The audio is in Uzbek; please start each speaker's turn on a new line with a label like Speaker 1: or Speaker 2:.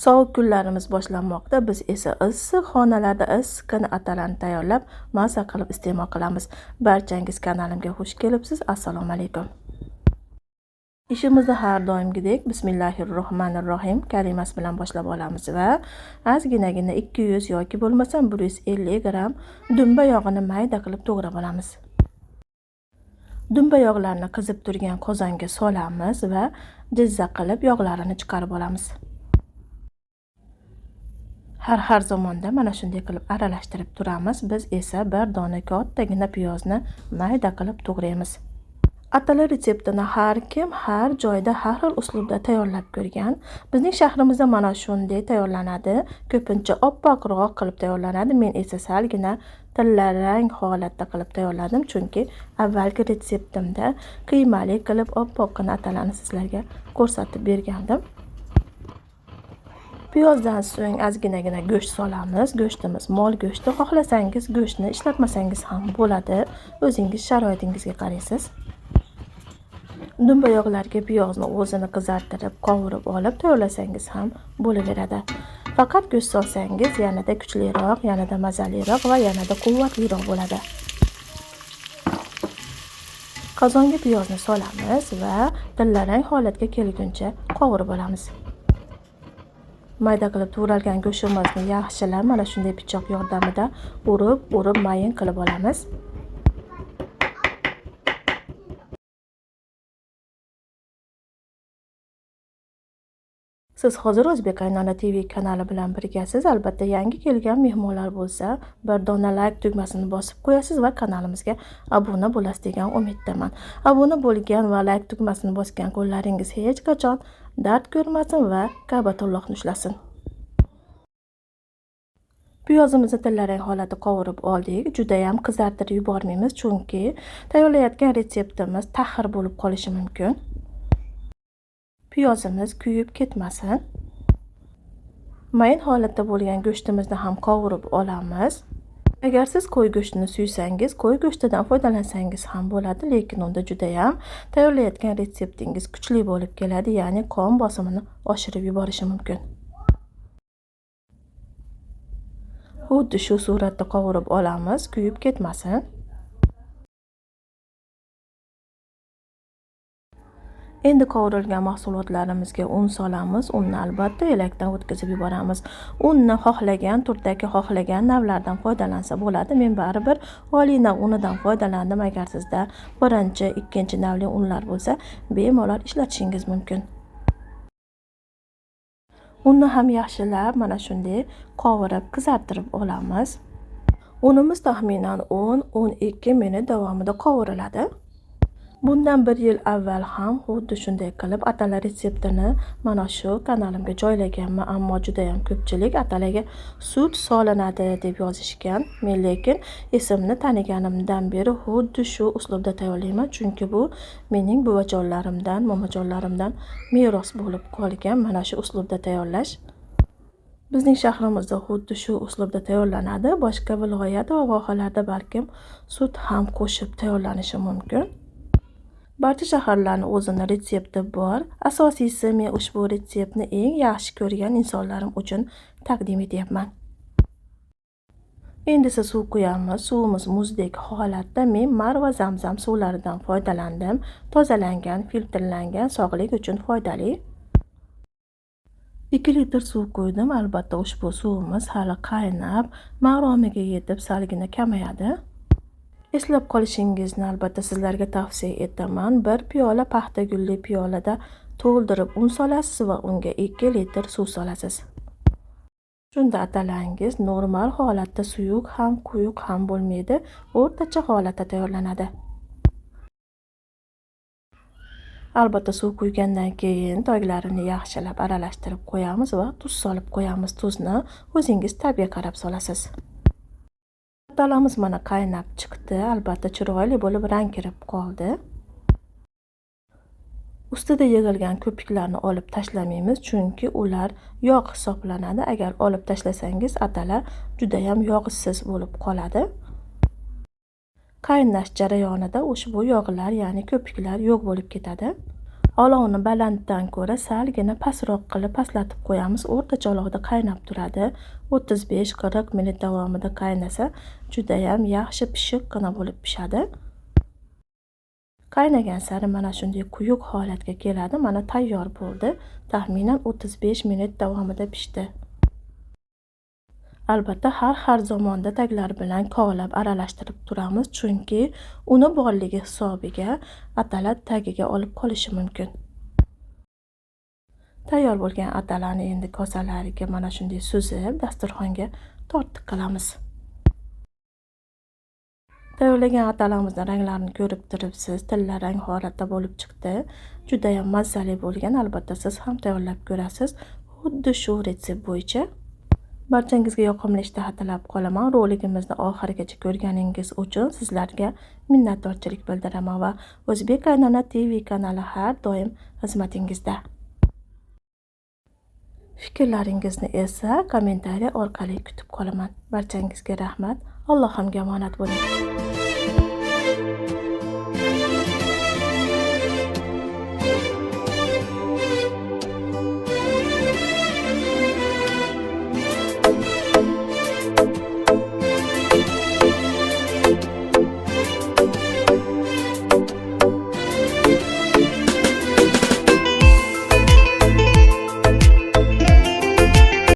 Speaker 1: Sovuq kunlarimiz boshlanmoqda. Biz esa issiq xonalarda issiqqina atalarni tayyorlab, maza qilib iste'mol qilamiz. Barchangiz kanalimga xush kelibsiz. Assalomu alaykum. Ishimizni har doimgidek Bismillahirrohmanirrohim kalimasi bilan boshlab olamiz va ozginagina 200 yoki bo'lmasam 150 gram dumba yog'ini mayda qilib to'g'rab olamiz. Dumba yog'larni qizib turgan qozonga solamiz va jizza qilib yog'larini chiqarib olamiz. Har zamonda mana shunday qilib aralashtirib turamiz. Biz esa bir dona kattagina piyozni mayda qilib to'g'raymiz. Atalar retseptini har kim har joyda har xil uslubda tayyorlab ko'rgan. Bizning shahrimizda mana shunday tayyorlanadi. Ko'pincha oppoqroq qilib tayyorlanadi. Men esa salgina tillarang holatda qilib tayyorladim, chunki avvalgi retseptimda qiymali qilib oppoqqina atalarni sizlarga ko'rsatib bergandim. Piyozdan so'ng ozginagina go'sht solamiz. Go'shtimiz mol go'shti. Xohlasangiz go'shtni ishlatmasangiz ham bo'ladi. O'zingiz sharoitingizga qaraysiz. Dumba yog'larga piyozni o'zini qizartirib, qovurib olib tayyorlasangiz ham bo'laveradi. Faqat go'sht solsangiz yanada kuchliroq, yanada mazaliroq va yanada quvvatliroq bo'ladi. Qozonga piyozni solamiz va tillarang holatga kelguncha qovurib olamiz. Mayda qilib to'g'ralgan go'shtimizni yaxshilab mana shunday pichoq yordamida urib mayin qilib olamiz. Siz hozir O'zbek Qaynona TV kanali bilan birgasiz. Albatta yangi kelgan mehmonlar bo'lsa, bir dona like tugmasini bosib qo'yasiz va kanalimizga obuna bo'lasiz degan umiddaman. Obuna bo'lgan va like tugmasini bosgan qo'llaringiz hech qachon dard ko'rmasin va Ka'batullohni ushlasin. Piyozimizni tillarang holatda qovurib oldik. Juda ham qizartirib yubormaymiz, chunki tayyorlayotgan retseptimiz tahir bo'lib qolishi mumkin. Piyozimiz kuyib ketmasin. Mayin holatda bo'lgan go'shtimizni ham qovurib olamiz. Agar siz qo'y go'shtini suysangiz, qo'y go'shtidan foydalansangiz ham bo'ladi, lekin unda juda ham tayyorlayotgan retseptingiz kuchli bo'lib keladi, ya'ni qon bosimini oshirib yuborishi mumkin. Xuddi shu suratda qovurib olamiz, kuyib ketmasin. Endi qovurilgan mahsulotlarimizga un solamiz. Unni albatta elakdan o'tkazib yuboramiz. Unni xohlagan turdagi, xohlagan navlardan foydalansa bo'ladi. Men baribir oliy nav unidan foydalandim. Agar sizda birinchi, ikkinchi navli unlar bo'lsa, bemalol ishlatishingiz mumkin. Unni ham yaxshilab mana shunday qovurib, qizartirib olamiz. Unimiz taxminan 10-12 minut davomida qovuriladi. Bundan 1 yil avval ham xuddi shunday qilib atalar retseptini mana shu kanalimga joylaganman, ammo juda ham ko'pchilik atalarga sut solinadi deb yozishgan. Men lekin esimni taniganimdan beri xuddi shu uslubda tayyorlayman, chunki bu mening buvajonlarimdan, momajonlarimdan meros bo'lib qolgan mana shu uslubda tayyorlash. Bizning shahrimizda xuddi shu uslubda tayyorlanadi. Boshqa viloyat va vohalarda balkim sut ham qo'shib tayyorlanishi mumkin. Barcha shaharlarning o'zining retsepti bor. Asosiysi men ushbu retseptni eng yaxshi ko'rgan insonlarim uchun taqdim etyapman. Endi esa suv quyamiz. Suvimiz muzdek holatda. Men Marva Zamzam suvlaridan foydalandim. Tozalangan, filtrlangan, sog'lik uchun foydali. 2 litr suv qo'ydim. Albatta ushbu suvimiz hali qaynab, maromiga yetib salgina kamayadi. Eslab qolishingizni albatta sizlarga tavsiya etaman. 1 piyola paxta gulli piyolada to'ldirib un solasiz va unga 2 litr suv solasiz. Shunda atalangiz normal holatda suyuq ham, quyuq ham bo'lmaydi, o'rtacha holatda tayyorlanadi. Albatta suv quygandan keyin toglarini yaxshilab aralashtirib qo'yamiz va tuz solib qo'yamiz. Tuzni o'zingiz tabga qarab solasiz. Atalamiz mana qaynab chiqdi. Albatta chiroyli bo'lib rang kirib qoldi. Ustida yig'ilgan ko'piklarni olib tashlamaymiz, chunki ular yog' hisoblanadi. Agar olib tashlasangiz, atalar juda ham yog'siz bo'lib qoladi. Qaynash jarayonida ushbu yog'lar, ya'ni ko'piklar yo'q bo'lib ketadi. Olovni balanddan ko'ra salgina pastroq qilib pastlatib qo'yamiz. O'rtacha olovda qaynab turadi. 35-40 minut davomida qaynasa, juda ham yaxshi pishiqqina bo'lib pishadi. Qaynagan sari mana shunday quyuq holatga keladi. Mana tayyor bo'ldi. Taxminan 35 minut davomida pishdi. Albatta har zamonda taglar bilan kovlab aralashtirib turamiz, chunki uni borligi hisobiga atalar tagiga olib qolishi mumkin. Tayyor bo'lgan atalarni endi kosalariga mana shunday suzib, dasturxonga tortiq qilamiz. Tayyorlagan atalarimizni ranglarini ko'rib turibsiz, tilla rang holatda bo'lib chiqdi. Juda ham mazali bo'lgan. Albatta siz ham tayyorlab ko'rasiz, xuddi shu retsept bo'yicha. Barchangizga yoqimli ishtaha tilab qolaman. Roligimizni oxirigacha ko'rganingiz uchun sizlarga minnatdorchilik bildiraman va O'zbek Qaynona TV kanali har doim xizmatingizda. Fikrlaringizni esa kommentariy orqali kutib qolaman. Barchangizga rahmat. Allohimga omonat bo'ling.